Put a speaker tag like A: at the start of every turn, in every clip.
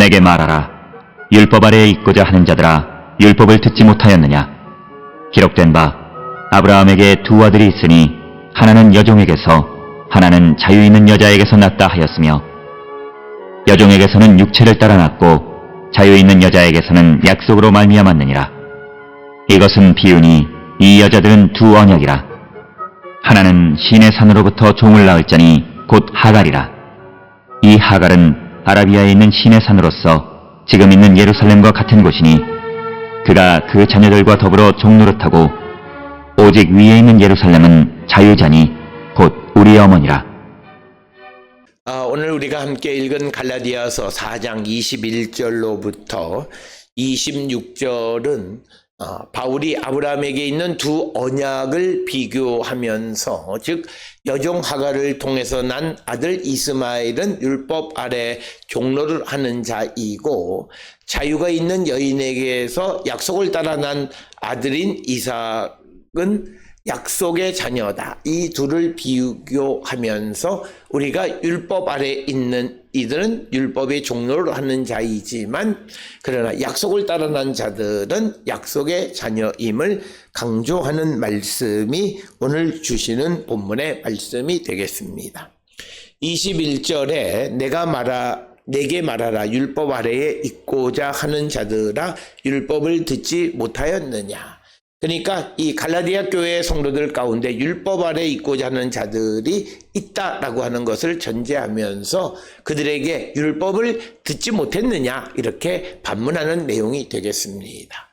A: 내게 말하라. 율법 아래에 있고자 하는 자들아, 율법을 듣지 못하였느냐? 기록된 바 아브라함에게 두 아들이 있으니 하나는 여종에게서 하나는 자유 있는 여자에게서 났다 하였으며, 여종에게서는 육체를 따라 났고 자유 있는 여자에게서는 약속으로 말미암았느니라. 이것은 비유니 이 여자들은 두 언약이라. 하나는 시내 산으로부터 종을 낳을 자니 곧 하갈이라. 이 하갈은 아라비아에 있는 시내 산으로서 지금 있는 예루살렘과 같은 곳이니 그가 그 자녀들과 더불어 종노릇하고, 오직 위에 있는 예루살렘은 자유자니 곧 우리의 어머니라.
B: 오늘 우리가 함께 읽은 갈라디아서 4장 21절로부터 26절은 바울이 아브라함에게 있는 두 언약을 비교하면서, 즉 여종 하갈을 통해서 난 아들 이스마엘은 율법 아래 종로를 하는 자이고, 자유가 있는 여인에게서 약속을 따라 난 아들인 이삭은 약속의 자녀다. 이 둘을 비교하면서 우리가 율법 아래 있는 이들은 율법의 종로를 하는 자이지만, 그러나 약속을 따라 난 자들은 약속의 자녀임을 강조하는 말씀이 오늘 주시는 본문의 말씀이 되겠습니다. 21절에 내게 말하라. 율법 아래에 있고자 하는 자들아, 율법을 듣지 못하였느냐? 그러니까 이 갈라디아 교회 성도들 가운데 율법 아래 있고자 하는 자들이 있다라고 하는 것을 전제하면서 그들에게 율법을 듣지 못했느냐, 이렇게 반문하는 내용이 되겠습니다.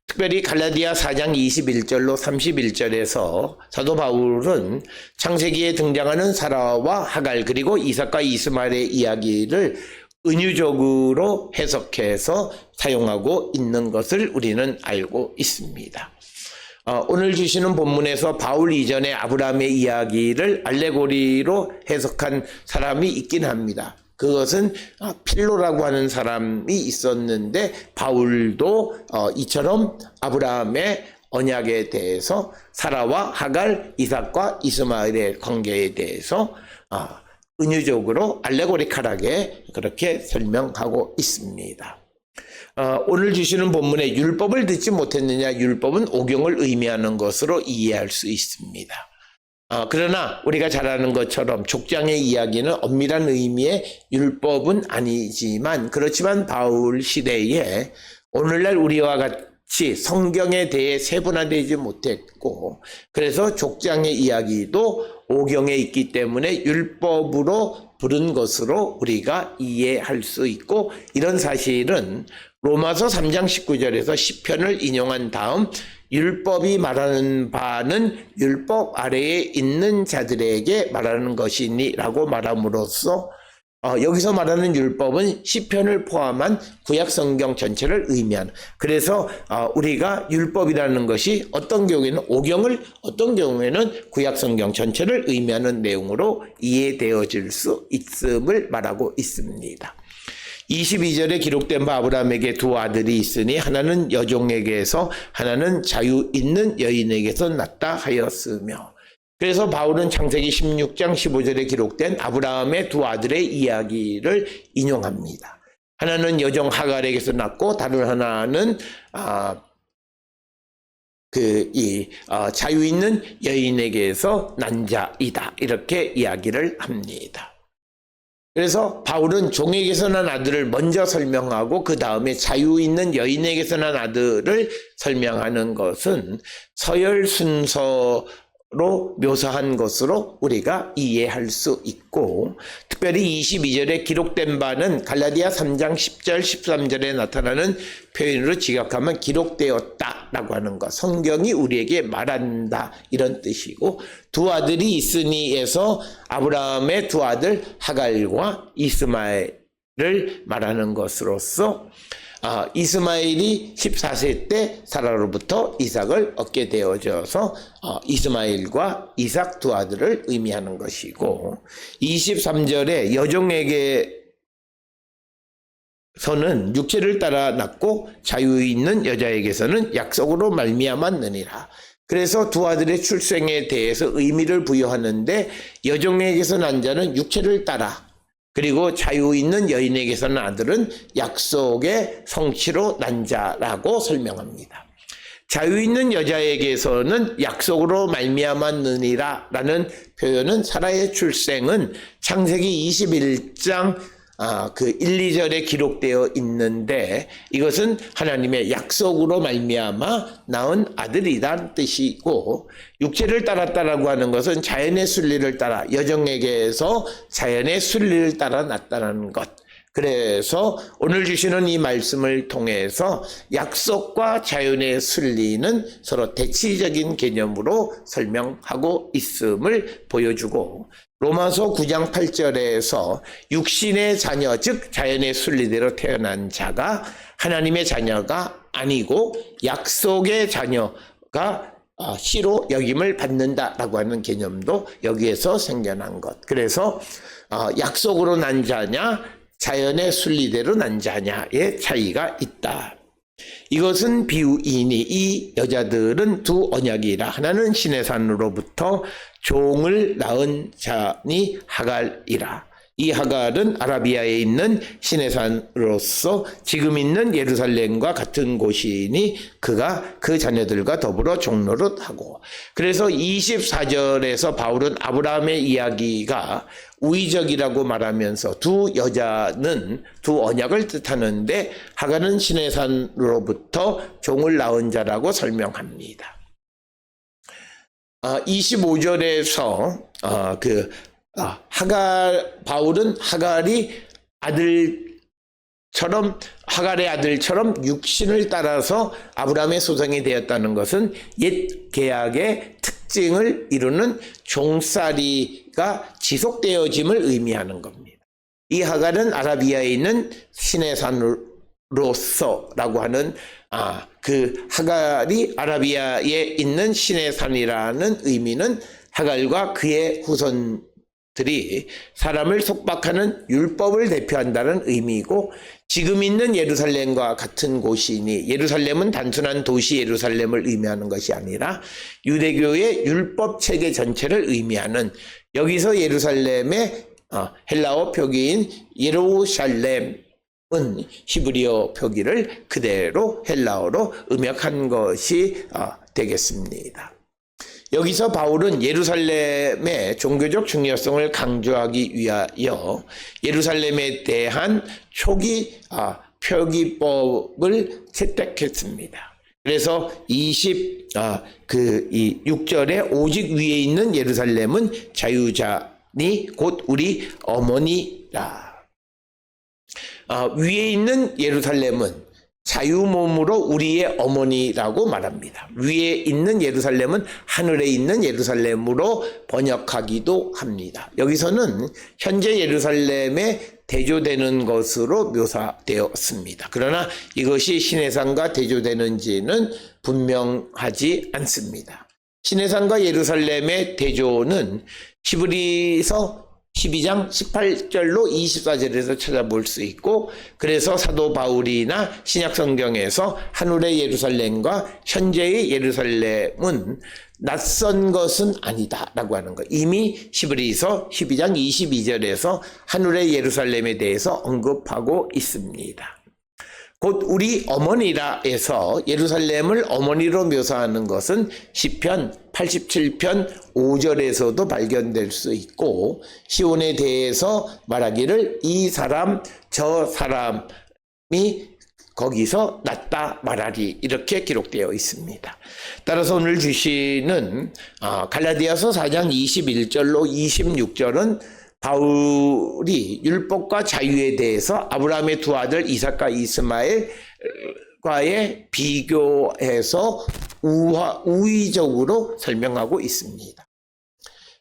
B: 특별히 갈라디아 4장 21절로 31절에서 사도 바울은 창세기에 등장하는 사라와 하갈 그리고 이삭과 이스마엘의 이야기를 은유적으로 해석해서 사용하고 있는 것을 우리는 알고 있습니다. 오늘 주시는 본문에서 바울 이전에 아브라함의 이야기를 알레고리로 해석한 사람이 있긴 합니다. 그것은 필로라고 하는 사람이 있었는데, 바울도 이처럼 아브라함의 언약에 대해서 사라와 하갈, 이삭과 이스마엘의 관계에 대해서 은유적으로 알레고리컬하게 그렇게 설명하고 있습니다. 오늘 주시는 본문에 율법을 듣지 못했느냐, 율법은 오경을 의미하는 것으로 이해할 수 있습니다. 그러나 우리가 잘 아는 것처럼 족장의 이야기는 엄밀한 의미의 율법은 아니지만, 그렇지만 바울 시대에 오늘날 우리와 같이 성경에 대해 세분화되지 못했고, 그래서 족장의 이야기도 오경에 있기 때문에 율법으로 부른 것으로 우리가 이해할 수 있고, 이런 사실은 로마서 3장 19절에서 시편을 인용한 다음 율법이 말하는 바는 율법 아래에 있는 자들에게 말하는 것이니 라고 말함으로써 여기서 말하는 율법은 시편을 포함한 구약 성경 전체를 의미하는, 그래서 우리가 율법이라는 것이 어떤 경우에는 오경을, 어떤 경우에는 구약 성경 전체를 의미하는 내용으로 이해되어질 수 있음을 말하고 있습니다. 22절에 기록된 바 아브라함에게 두 아들이 있으니 하나는 여종에게서 하나는 자유 있는 여인에게서 났다 하였으며, 그래서 바울은 창세기 16장 15절에 기록된 아브라함의 두 아들의 이야기를 인용합니다. 하나는 여종 하갈에게서 났고 다른 하나는 자유 있는 여인에게서 난 자이다, 이렇게 이야기를 합니다. 그래서 바울은 종에게서 난 아들을 먼저 설명하고 그 다음에 자유 있는 여인에게서 난 아들을 설명하는 것은 서열 순서로 묘사한 것으로 우리가 이해할 수 있고, 특별히 22절에 기록된 바는 갈라디아 3장 10절 13절에 나타나는 표현으로 지각하면 기록되었다라고 하는 것, 성경이 우리에게 말한다, 이런 뜻이고, 두 아들이 있으니에서 아브라함의 두 아들 하갈과 이스마엘을 말하는 것으로서 이스마엘이 14세 때 사라로부터 이삭을 얻게 되어져서 이스마엘과 이삭 두 아들을 의미하는 것이고, 23절에 여종에게서는 육체를 따라 낳고 자유 있는 여자에게서는 약속으로 말미암았느니라. 그래서 두 아들의 출생에 대해서 의미를 부여하는데, 여종에게서 난 자는 육체를 따라, 그리고 자유 있는 여인에게서는 아들은 약속의 성취로 난 자라고 설명합니다. 자유 있는 여자에게서는 약속으로 말미암았느니라 라는 표현은 사라의 출생은 창세기 21장 1, 2절에 기록되어 있는데 이것은 하나님의 약속으로 말미암아 낳은 아들이란 뜻이고, 육체를 따랐다라고 하는 것은 자연의 순리를 따라, 여정에게서 자연의 순리를 따라 낳았다는 것. 그래서 오늘 주시는 이 말씀을 통해서 약속과 자연의 순리는 서로 대치적인 개념으로 설명하고 있음을 보여주고, 로마서 9장 8절에서 육신의 자녀, 즉 자연의 순리대로 태어난 자가 하나님의 자녀가 아니고 약속의 자녀가 씨로 여김을 받는다라고 하는 개념도 여기에서 생겨난 것. 그래서 약속으로 난 자냐, 자연의 순리대로 난 자냐의 차이가 있다. 이것은 비유이니 이 여자들은 두 언약이라. 하나는 신의 산으로부터 종을 낳은 자니 하갈이라. 이 하갈은 아라비아에 있는 신의 산으로서 지금 있는 예루살렘과 같은 곳이니 그가 그 자녀들과 더불어 종노릇하고. 그래서 24절에서 바울은 아브라함의 이야기가 우의적이라고 말하면서 두 여자는 두 언약을 뜻하는데 하갈은 신의 산으로부터 종을 낳은 자라고 설명합니다. 25절에서 바울은 하갈의 아들처럼 육신을 따라서 아브라함의 소생이 되었다는 것은 옛 계약의 특징을 이루는 종살이가 지속되어짐을 의미하는 겁니다. 이 하갈은 아라비아에 있는 신의 산으로서라고 하는 그 하갈이 아라비아에 있는 신의 산이라는 의미는 하갈과 그의 후손들이 사람을 속박하는 율법을 대표한다는 의미이고, 지금 있는 예루살렘과 같은 곳이니, 예루살렘은 단순한 도시 예루살렘을 의미하는 것이 아니라 유대교의 율법 체계 전체를 의미하는, 여기서 예루살렘의 헬라어 표기인 예루샬렘은 히브리어 표기를 그대로 헬라어로 음역한 것이 되겠습니다. 여기서 바울은 예루살렘의 종교적 중요성을 강조하기 위하여 예루살렘에 대한 초기 표기법을 채택했습니다. 그래서 6절에 오직 위에 있는 예루살렘은 자유자니 곧 우리 어머니라. 위에 있는 예루살렘은 자유몸으로 우리의 어머니라고 말합니다. 위에 있는 예루살렘은 하늘에 있는 예루살렘으로 번역하기도 합니다. 여기서는 현재 예루살렘에 대조되는 것으로 묘사되었습니다. 그러나 이것이 시내산과 대조되는지는 분명하지 않습니다. 시내산과 예루살렘의 대조는 히브리서 12장 18절로 24절에서 찾아볼 수 있고, 그래서 사도 바울이나 신약성경에서 하늘의 예루살렘과 현재의 예루살렘은 낯선 것은 아니다 라고 하는 것. 이미 히브리서 12장 22절에서 하늘의 예루살렘에 대해서 언급하고 있습니다. 곧 우리 어머니라 해서 예루살렘을 어머니로 묘사하는 것은 시편 87편 5절에서도 발견될 수 있고, 시온에 대해서 말하기를 이 사람 저 사람이 거기서 낫다 말하리, 이렇게 기록되어 있습니다. 따라서 오늘 주시는 갈라디아서 4장 21절로 26절은 바울이 율법과 자유에 대해서 아브라함의 두 아들 이삭과 이스마엘과의 비교해서 우의적으로 설명하고 있습니다.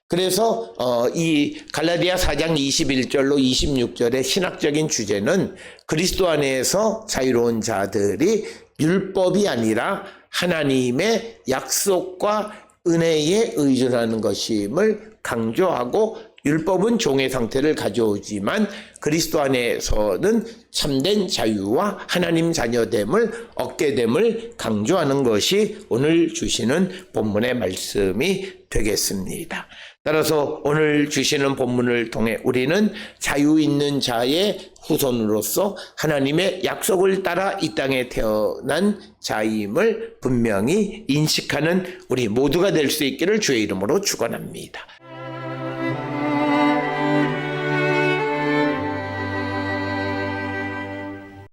B: 그래서 이 갈라디아 4장 21절로 26절의 신학적인 주제는 그리스도 안에서 자유로운 자들이 율법이 아니라 하나님의 약속과 은혜에 의존하는 것임을 강조하고, 율법은 종의 상태를 가져오지만 그리스도 안에서는 참된 자유와 하나님 자녀됨을 얻게 됨을 강조하는 것이 오늘 주시는 본문의 말씀이 되겠습니다. 따라서 오늘 주시는 본문을 통해 우리는 자유 있는 자의 후손으로서 하나님의 약속을 따라 이 땅에 태어난 자임을 분명히 인식하는 우리 모두가 될 수 있기를 주의 이름으로 축원합니다.